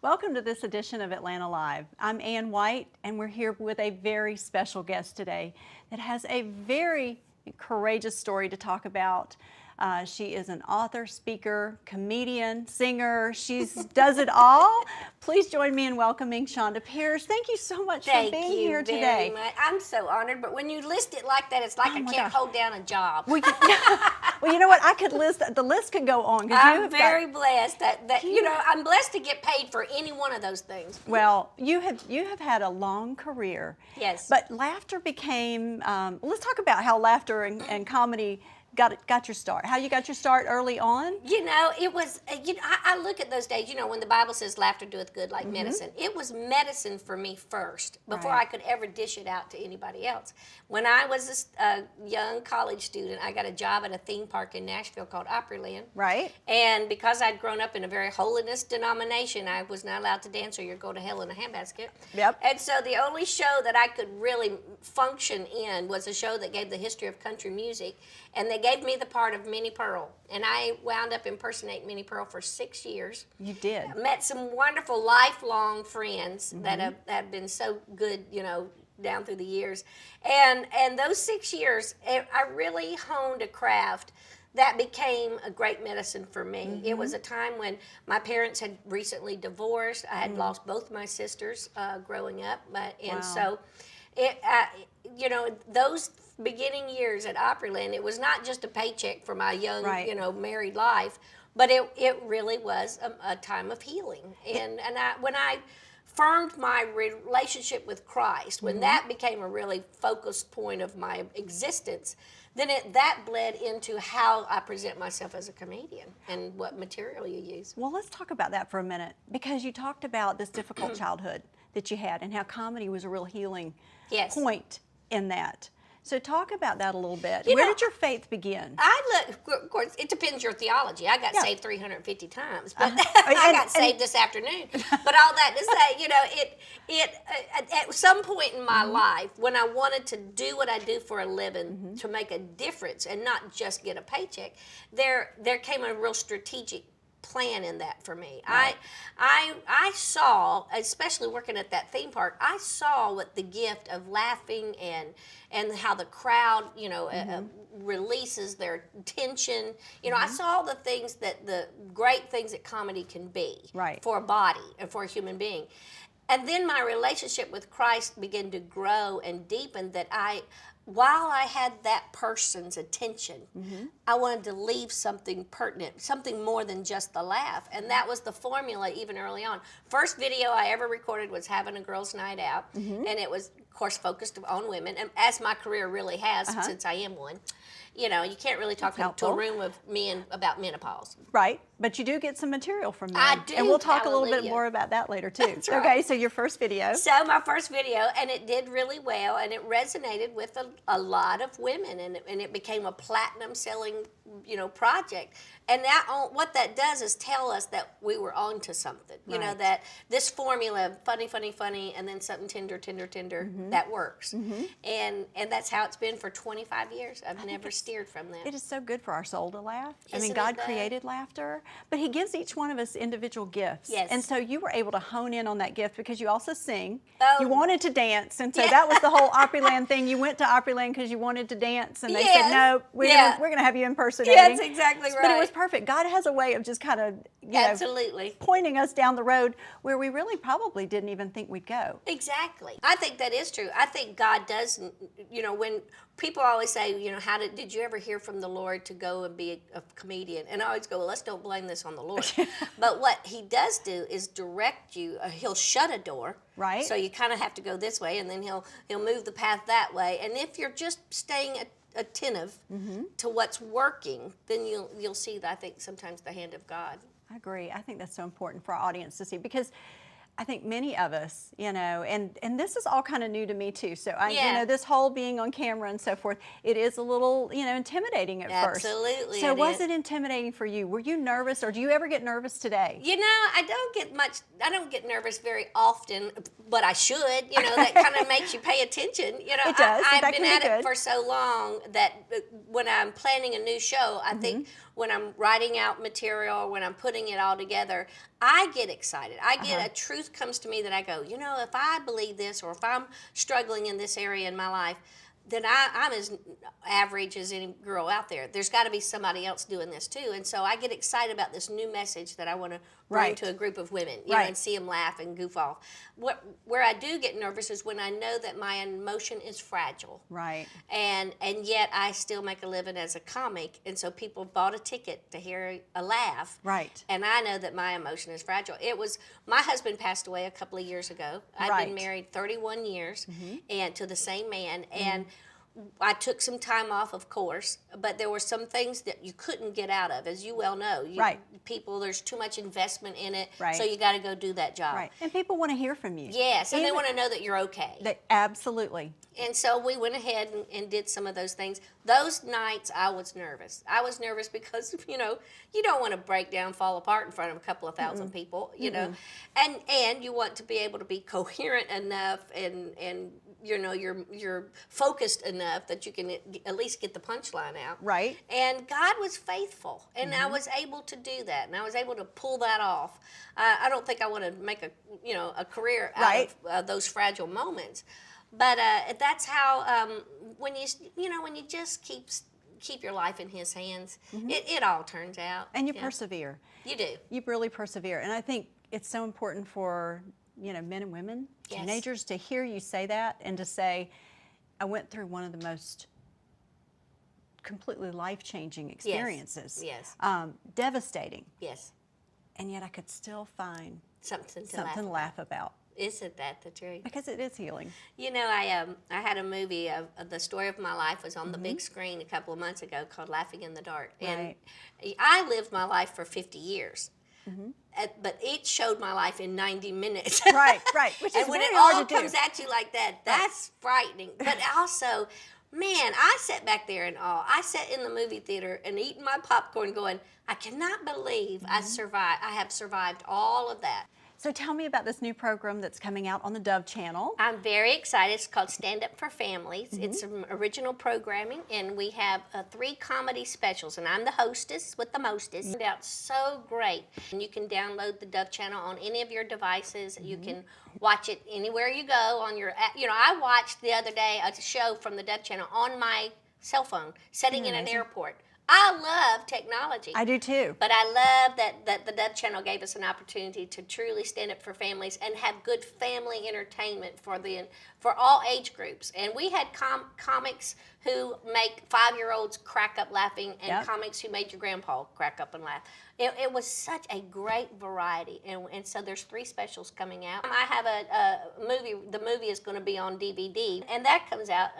Welcome to this edition of Atlanta Live. I'm Ann White, and we're here with a very special guest today that has a very courageous story to talk about. She is an author, speaker, comedian, singer. She does it all. Please join me in welcoming Chonda Pierce. Thank you so much for being here today. Thank you very much. I'm so honored, but when you list it like that, it's like I can't hold down a job. Well, you know what? I could list, the list could go on. I'm very blessed that I'm blessed to get paid for any one of those things. Well, you have had a long career. Yes. But laughter became, let's talk about how laughter and comedy got your start. How you got your start early on? You know, it was, I look at those days, when the Bible says laughter doeth good like medicine. It was medicine for me first before I could ever dish it out to anybody else. When I was a young college student, I got a job at a theme park in Nashville called Opryland. Right. And because I'd grown up in a very holiness denomination, I was not allowed to dance or you'd go to hell in a handbasket. Yep. And so the only show that I could really function in was a show that gave the history of country music. And they gave me the part of Minnie Pearl. And I wound up impersonating Minnie Pearl for 6 years. You did. I met some wonderful lifelong friends that have been so good, down through the years. And those 6 years, I really honed a craft that became a great medicine for me. It was a time when my parents had recently divorced. I had lost both my sisters growing up. So, those beginning years at Opryland, it was not just a paycheck for my young, married life, but it really was a time of healing. And when I firmed my relationship with Christ, when that became a really focused point of my existence, then that bled into how I present myself as a comedian and what material you use. Well, let's talk about that for a minute, because you talked about this difficult childhood that you had and how comedy was a real healing point in that. So talk about that a little bit. Where did your faith begin? Of course, it depends your theology. I got saved 350 times, but I got saved this afternoon. But all that to say, at some point in my life, when I wanted to do what I do for a living to make a difference and not just get a paycheck, there came a real strategic plan in that for me. Right. I saw, especially working at that theme park, I saw what the gift of laughing and how the crowd, releases their tension. I saw the things the great things that comedy can be for a body and for a human being. And then my relationship with Christ began to grow and deepen, that while I had that person's attention, I wanted to leave something pertinent, something more than just the laugh. And that was the formula even early on. First video I ever recorded was having a girls' night out. And it was, of course, focused on women, and as my career really has since I am one. You can't really talk to a room of men about menopause. Right, but you do get some material from them. I do. And we'll talk a little bit more about that later, too. That's right. Okay, so your first video. So my first video, and it did really well, and it resonated with a lot of women, and it became a platinum selling, project. And what that does is tell us that we were onto something. That this formula, funny, and then something tender, that works. And that's how it's been for 25 years. I've never steered from that. It is so good for our soul to laugh. Isn't God it, though? created laughter, but He gives each one of us individual gifts. Yes. And so you were able to hone in on that gift because you also sing. Oh. You wanted to dance, and so that was the whole Opryland thing. You went to Opryland because you wanted to dance, and they said, no, we're going to have you impersonating. That's exactly right. But it was perfect. God has a way of just kind of, Absolutely. pointing us down the road where we really probably didn't even think we'd go. Exactly. I think that is true. I think God does, when people always say, did you ever hear from the Lord to go and be a comedian? And I always go, well, let's don't blame this on the Lord. But what He does do is direct you. He'll shut a door. Right. So you kind of have to go this way, and then he'll move the path that way. And if you're just staying attentive to what's working, then you'll see, I think, sometimes the hand of God. I agree. I think that's so important for our audience to see, because I think many of us, and this is all kind of new to me too. So this whole being on camera and so forth, it is a little, intimidating at first. Absolutely. So was it intimidating for you? Were you nervous, or do you ever get nervous today? I don't get nervous very often, but I should. That kind of makes you pay attention. It does. I've been at it for so long that when I'm planning a new show, I think I'm writing out material, when I'm putting it all together, I get excited. I get a truth comes to me that I go, you know, if I believe this, or if I'm struggling in this area in my life, then I'm as average as any girl out there. There's got to be somebody else doing this too. And so I get excited about this new message that I want to bring to a group of women, you know, and see them laugh and goof off. Where I do get nervous is when I know that my emotion is fragile. Right. And yet I still make a living as a comic. And so people bought a ticket to hear a laugh. Right. And I know that my emotion is fragile. My husband passed away a couple of years ago. I've been married 31 years and to the same man. And I took some time off, of course, but there were some things that you couldn't get out of, as you well know. People, there's too much investment in it, so you got to go do that job. Right, and people want to hear from you. Yes, and they want to know that you're okay. Absolutely. And so we went ahead and did some of those things. Those nights I was nervous. I was nervous because, you know, you don't want to break down, fall apart in front of a couple of thousand people, you know, and you want to be able to be coherent enough and you know, you're focused enough that you can at least get the punchline out. Right. And God was faithful, and I was able to do that, and I was able to pull that off. I don't think I want to make a career out of those fragile moments, but that's how when you just keep your life in His hands, it all turns out. And you persevere. You do. You really persevere, and I think it's so important for men and women, teenagers, to hear you say that and to say, I went through one of the most completely life-changing experiences. Yes. Devastating. Yes. And yet I could still find something to laugh about. Isn't that the truth? Because it is healing. You know, I had a movie of the story of my life was on the big screen a couple of months ago called Laughing in the Dark. And I lived my life for 50 years. But it showed my life in 90 minutes. Right. Which is and when very it hard all to comes do. at you like that, that's frightening. But also, man, I sat back there in awe. I sat in the movie theater and eating my popcorn going, I cannot believe I have survived all of that. So tell me about this new program that's coming out on the Dove channel. I'm very excited. It's called Stand Up for Families. It's some original programming, and we have 3 comedy specials, and I'm the hostess with the mostest. It turned out so great. And you can download the Dove channel on any of your devices. You can watch it anywhere you go on your app. You know, I watched the other day a show from the Dove channel on my cell phone, sitting in an airport. I love technology. I do too. But I love that the Dove Channel gave us an opportunity to truly stand up for families and have good family entertainment for all age groups. And we had comics who make 5-year-olds crack up laughing, and comics who made your grandpa crack up and laugh. It was such a great variety, and so there's 3 specials coming out. I have a movie. The movie is going to be on DVD, and that comes out.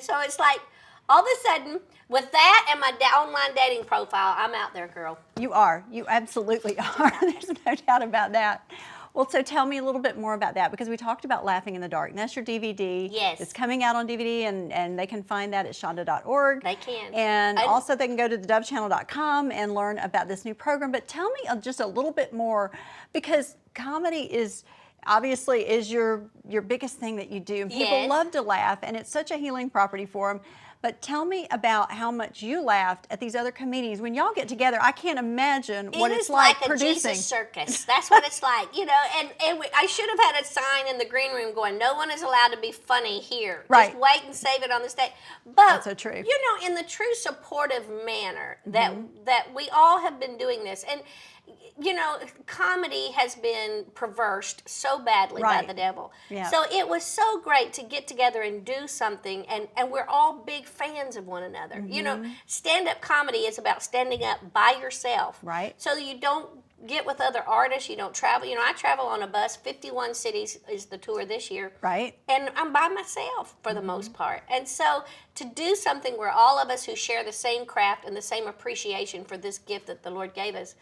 So it's like, all of a sudden, with that and my online dating profile, I'm out there, girl. You are. You absolutely are. There's no doubt about that. Well, so tell me a little bit more about that, because we talked about Laughing in the Dark. And that's your DVD. Yes. It's coming out on DVD, and they can find that at Chonda.org. They can. And also they can go to thedovechannel.com and learn about this new program. But tell me just a little bit more, because comedy is obviously your biggest thing that you do. And people love to laugh, and it's such a healing property for them. But tell me about how much you laughed at these other comedians. When y'all get together, I can't imagine what it's like producing. It is like a Jesus circus. That's what it's like, you know. And I should have had a sign in the green room going, no one is allowed to be funny here. Right. Just wait and save it on the stage. But, that's so true. You know, in the true supportive manner that we all have been doing this. And, you know, comedy has been perversed so badly by the devil. Yeah. So it was so great to get together and do something, and we're all big fans of one another. You know, stand-up comedy is about standing up by yourself. Right. So you don't get with other artists, you don't travel. You know, I travel on a bus. 51 cities is the tour this year. Right. And I'm by myself for the most part. And so to do something where all of us who share the same craft and the same appreciation for this gift that the Lord gave us,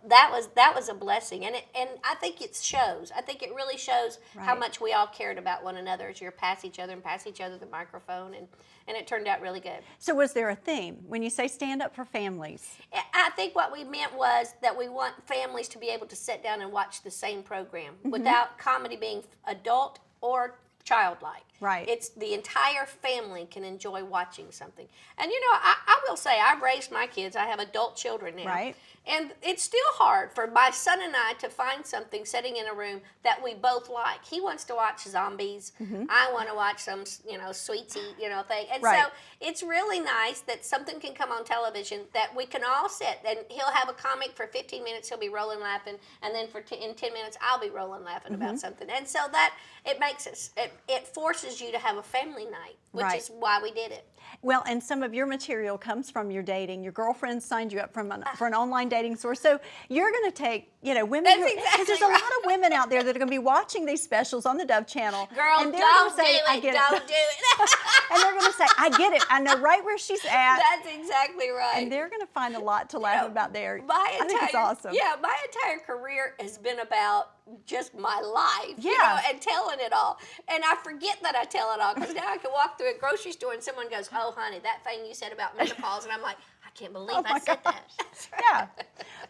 that was a blessing. And I think it shows. I think it really shows how much we all cared about one another as you pass each other the microphone, and it turned out really good. So was there a theme when you say stand up for families? I think what we meant was that we want families to be able to sit down and watch the same program without comedy being adult or childlike. Right. It's the entire family can enjoy watching something. And you know, I will say I've raised my kids. I have adult children now. Right. And it's still hard for my son and I to find something sitting in a room that we both like. He wants to watch zombies. I want to watch some, you know, sweetie, you know, thing. And Right. so it's really nice that something can come on television that we can all sit, and he'll have a comic for 15 minutes, he'll be rolling laughing, and then in 10 minutes I'll be rolling laughing about something. And so that it makes it forces you to have a family night, which Right. is why we did it. Well, and some of your material comes from your dating. Your girlfriend signed you up for an online dating source. So you're going to take, you know, women. That's Because exactly there's a lot right. of women out there that are going to be watching these specials on the Dove channel. Girl, and they're don't gonna say, do I it. get Don't do it. And they're going to say, I get it. I know right where she's at. That's exactly right. And they're going to find a lot to laugh about there. I think it's awesome. Yeah, my entire career has been about just my life, you Yeah. know, and telling it all. And I forget that I tell it all, because now I can walk through a grocery store and someone goes, "Oh, honey, that thing you said about menopause," and I'm like, I can't believe Oh I my said gosh. that. That's Yeah,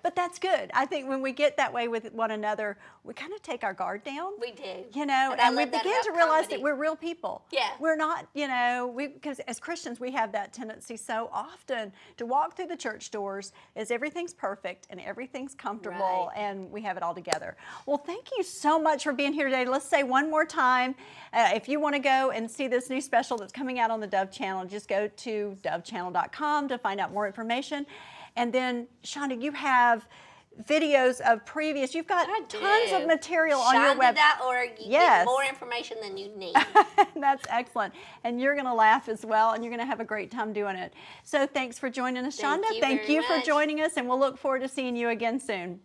but that's good. I think when we get that way with one another, we kind of take our guard down. We do. You know, And I and we love that begin to about realize comedy. that we're real people. Yeah. We're not, you know, because as Christians, we have that tendency so often to walk through the church doors as everything's perfect and everything's comfortable Right. and we have it all together. Well, thank you so much for being here today. Let's say one more time, if you want to go and see this new special that's coming out on the Dove channel, just go to dovechannel.com to find out more information. And then, Chonda, you have videos of previous, you've got I tons of do. material on your web. Chonda.org. You Yes. get more information than you need. That's excellent. And you're going to laugh as well, and you're going to have a great time doing it. So thanks for joining us, Thank Chonda. you Thank very you for much. joining us, and we'll look forward to seeing you again soon.